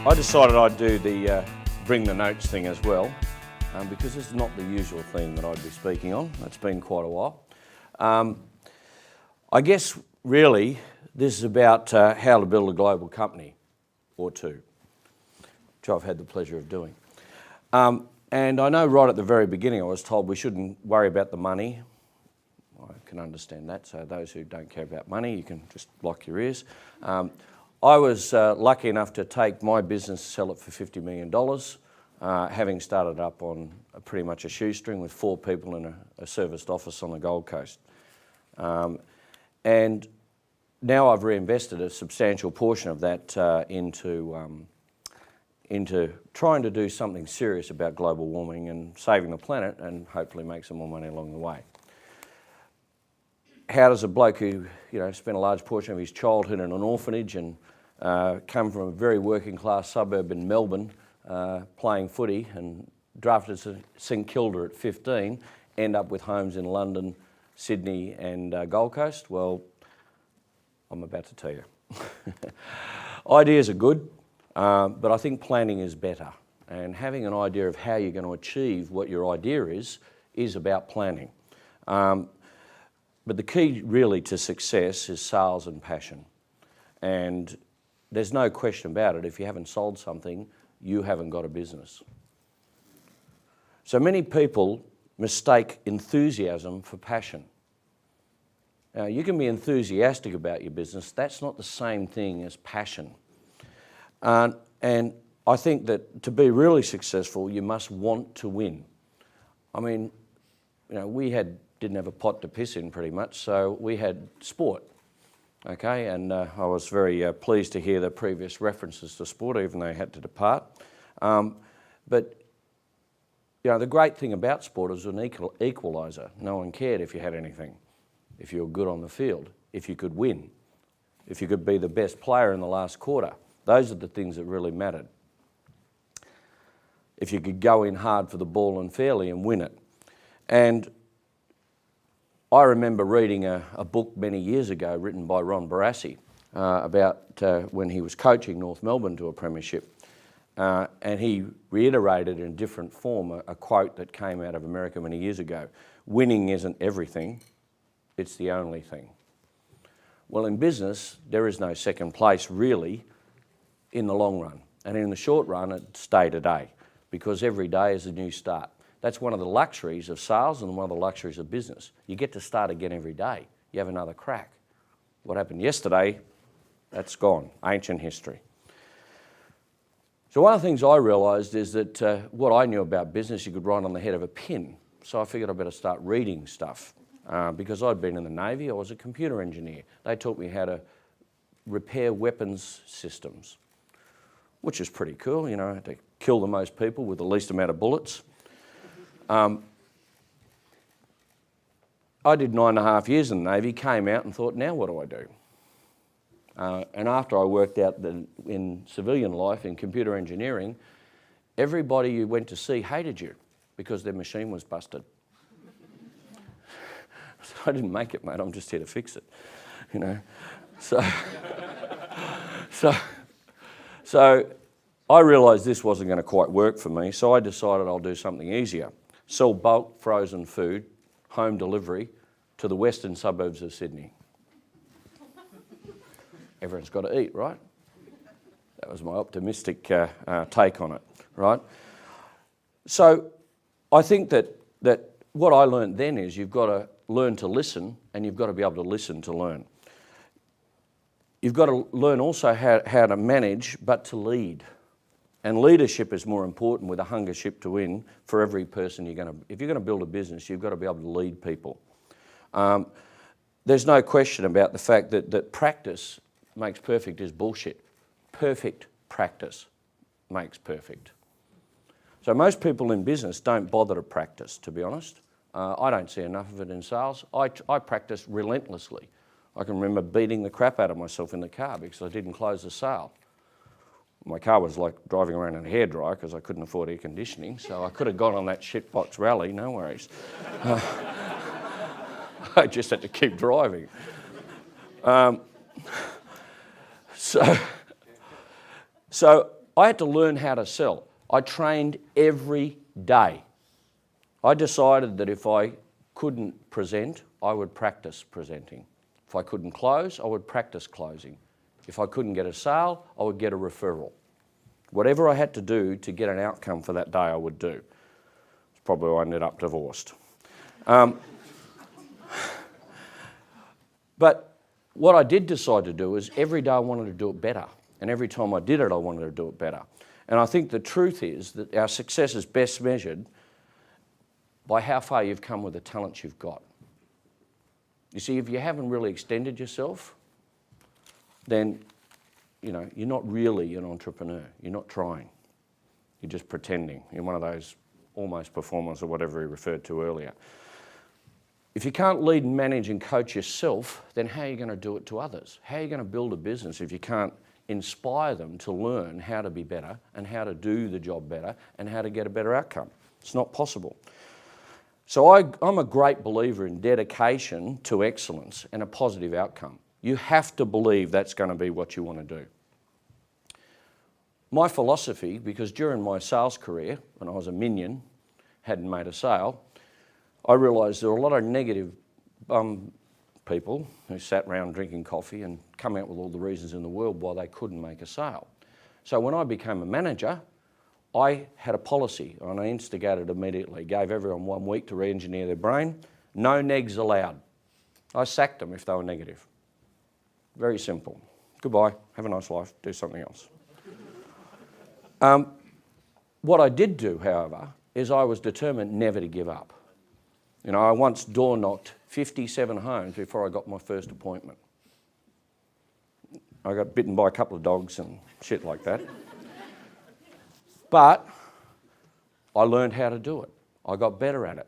I decided I'd do the bring the notes thing as well, because this is not the usual theme that I'd be speaking on. It's been quite a while. I guess really this is about how to build a global company or two, which I've had the pleasure of doing. And I know right at the very beginning I was told we shouldn't worry about the money. I can understand that, so those who don't care about money, you can just block your ears. I was lucky enough to take my business, sell it for $50 million, having started up on pretty much a shoestring with 4 people in a serviced office on the Gold Coast. And now I've reinvested a substantial portion of that into trying to do something serious about global warming and saving the planet, and hopefully make some more money along the way. How does a bloke who spent a large portion of his childhood in an orphanage and come from a very working class suburb in Melbourne playing footy and drafted to St Kilda at 15 end up with homes in London, Sydney and Gold Coast? Well, I'm about to tell you. Ideas are good, but I think planning is better, and having an idea of how you're going to achieve what your idea is about planning. But the key really to success is sales and passion, and there's no question about it. If you haven't sold something, you haven't got a business. So many people mistake enthusiasm for passion. Now, you can be enthusiastic about your business. That's not the same thing as passion. And I think that to be really successful, you must want to win. I mean, we didn't have a pot to piss in pretty much, so we had sport. Okay, and I was very pleased to hear the previous references to sport, even though they had to depart. But the great thing about sport is an equaliser. No one cared if you had anything, if you were good on the field, if you could win, if you could be the best player in the last quarter. Those are the things that really mattered. If you could go in hard for the ball and fairly and win it. And I remember reading a book many years ago written by Ron Barassi about when he was coaching North Melbourne to a premiership. And he reiterated in different form a quote that came out of America many years ago. Winning isn't everything, it's the only thing. Well, in business, there is no second place really in the long run. And in the short run, it's day to day, because every day is a new start. That's one of the luxuries of sales and one of the luxuries of business. You get to start again every day. You have another crack. What happened yesterday, that's gone, ancient history. So one of the things I realised is that what I knew about business you could write on the head of a pin. So I figured I'd better start reading stuff. Because I'd been in the Navy, I was a computer engineer. They taught me how to repair weapons systems, which is pretty cool, to kill the most people with the least amount of bullets. I did 9.5 years in the Navy, came out and thought, now what do I do? And after I worked out that in civilian life, in computer engineering, everybody you went to see hated you because their machine was busted. So I didn't make it, mate, I'm just here to fix it, So I realised this wasn't going to quite work for me, so I decided I'll do something easier. Sell bulk frozen food, home delivery, to the western suburbs of Sydney. Everyone's got to eat, right? That was my optimistic take on it, right? So I think that what I learned then is you've got to learn to listen, and you've got to be able to listen to learn. You've got to learn also how to manage, but to lead. And leadership is more important with a hunger ship to win for every person if you're going to build a business, you've got to be able to lead people. There's no question about the fact that practice makes perfect is bullshit. Perfect practice makes perfect. So most people in business don't bother to practice, to be honest. I don't see enough of it in sales. I practice relentlessly. I can remember beating the crap out of myself in the car because I didn't close the sale. My car was like driving around in a hairdryer because I couldn't afford air conditioning, so I could have gone on that shitbox rally, no worries. I just had to keep driving. So I had to learn how to sell. I trained every day. I decided that if I couldn't present, I would practice presenting. If I couldn't close, I would practice closing. If I couldn't get a sale, I would get a referral. Whatever I had to do to get an outcome for that day, I would do. It's probably why I ended up divorced. But what I did decide to do is every day I wanted to do it better. And every time I did it, I wanted to do it better. And I think the truth is that our success is best measured by how far you've come with the talents you've got. You see, if you haven't really extended yourself, then you're not really an entrepreneur. You're not trying. You're just pretending. You're one of those almost performers or whatever he referred to earlier. If you can't lead and manage and coach yourself, then how are you going to do it to others? How are you going to build a business if you can't inspire them to learn how to be better and how to do the job better and how to get a better outcome? It's not possible. So I'm a great believer in dedication to excellence and a positive outcome. You have to believe that's going to be what you want to do. My philosophy, because during my sales career, when I was a minion, hadn't made a sale, I realised there were a lot of negative people who sat around drinking coffee and come out with all the reasons in the world why they couldn't make a sale. So when I became a manager, I had a policy and I instigated immediately, gave everyone 1 week to re-engineer their brain, no negs allowed. I sacked them if they were negative. Very simple. Goodbye, have a nice life, do something else. What I did do, however, is I was determined never to give up. I once door knocked 57 homes before I got my first appointment. I got bitten by a couple of dogs and shit like that. But I learned how to do it. I got better at it.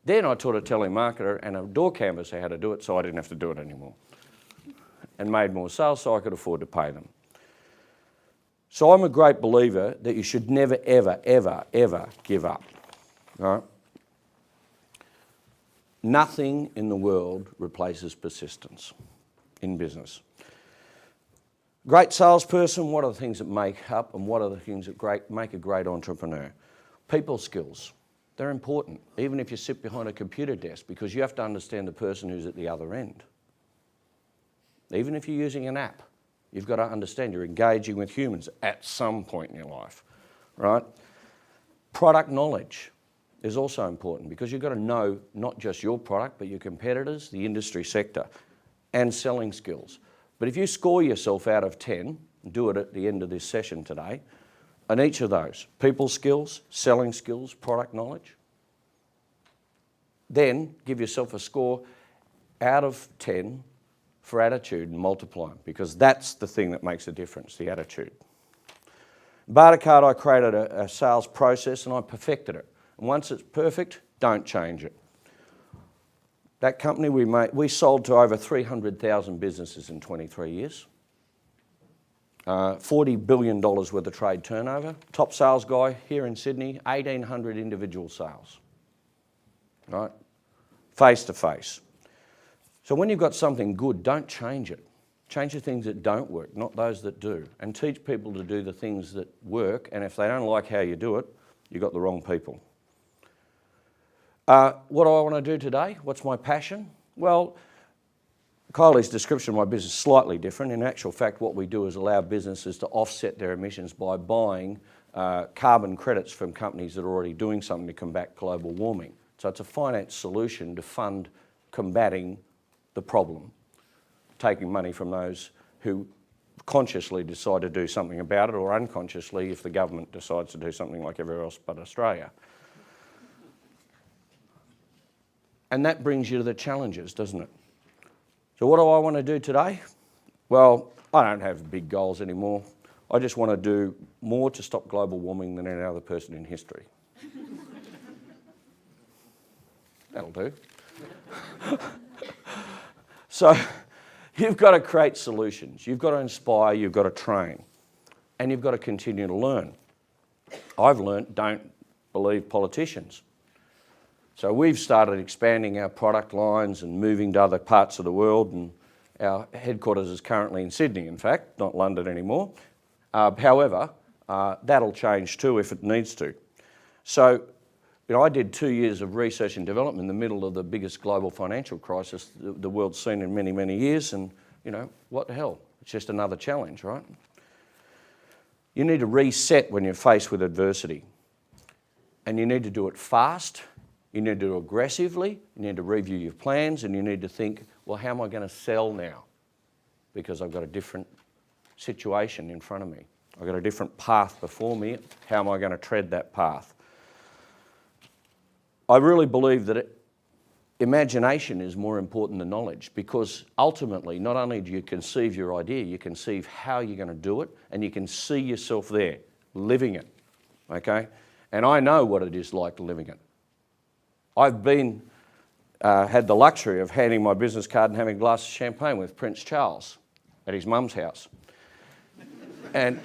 Then I taught a telemarketer and a door canvasser how to do it so I didn't have to do it anymore. And made more sales so I could afford to pay them. So I'm a great believer that you should never, ever, ever, ever give up. All right? Nothing in the world replaces persistence in business. Great salesperson, what are the things that make up and what are the things that make a great entrepreneur? People skills. They're important, even if you sit behind a computer desk, because you have to understand the person who's at the other end. Even if you're using an app, you've got to understand you're engaging with humans at some point in your life, right? Product knowledge is also important because you've got to know not just your product, but your competitors, the industry sector, and selling skills. But if you score yourself out of 10, do it at the end of this session today, on each of those, people skills, selling skills, product knowledge, then give yourself a score out of 10 for attitude and multiply them, because that's the thing that makes a difference, the attitude. Bartercard, I created a sales process and I perfected it. And once it's perfect, don't change it. That company we sold to over 300,000 businesses in 23 years. $40 billion worth of trade turnover. Top sales guy here in Sydney, 1,800 individual sales. Right? Face to face. So when you've got something good, don't change it. Change the things that don't work, not those that do. And teach people to do the things that work, and if they don't like how you do it, you've got the wrong people. What do I want to do today? What's my passion? Well, Kylie's description of my business is slightly different. In actual fact, what we do is allow businesses to offset their emissions by buying carbon credits from companies that are already doing something to combat global warming. So it's a finance solution to fund combating the problem, taking money from those who consciously decide to do something about it, or unconsciously if the government decides to do something like everywhere else but Australia. And that brings you to the challenges, doesn't it? So what do I want to do today? Well, I don't have big goals anymore. I just want to do more to stop global warming than any other person in history. That'll do. So you've got to create solutions. You've got to inspire, you've got to train, and you've got to continue to learn. I've learnt, don't believe politicians. So we've started expanding our product lines and moving to other parts of the world, and our headquarters is currently in Sydney, in fact, not London anymore. However, That'll change too if it needs to. So, I did 2 years of research and development in the middle of the biggest global financial crisis the world's seen in many, many years, and, what the hell? It's just another challenge, right? You need to reset when you're faced with adversity. And you need to do it fast, you need to do it aggressively, you need to review your plans, and you need to think, well, how am I going to sell now? Because I've got a different situation in front of me. I've got a different path before me. How am I going to tread that path? I really believe that imagination is more important than knowledge, because ultimately not only do you conceive your idea, you conceive how you're going to do it, and you can see yourself there, living it, okay? And I know what it is like living it. I've had the luxury of handing my business card and having a glass of champagne with Prince Charles at his mum's house. And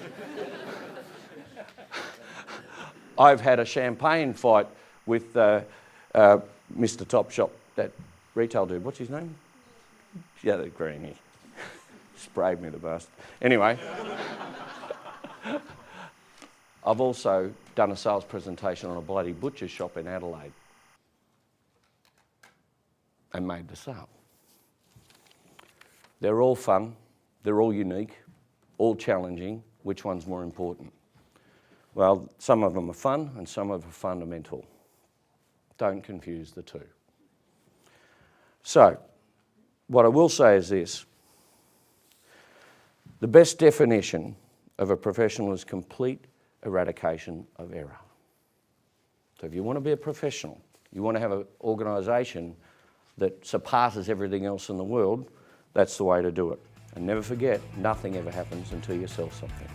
I've had a champagne fight with Mr. Topshop, that retail dude. What's his name? Yeah, the green. He sprayed me, the bastard. Anyway, I've also done a sales presentation on a bloody butcher shop in Adelaide and made the sale. They're all fun, they're all unique, all challenging. Which one's more important? Well, some of them are fun and some of them are fundamental. Don't confuse the two. So, what I will say is this. The best definition of a professional is complete eradication of error. So if you want to be a professional, you want to have an organisation that surpasses everything else in the world, that's the way to do it. And never forget, nothing ever happens until you sell something.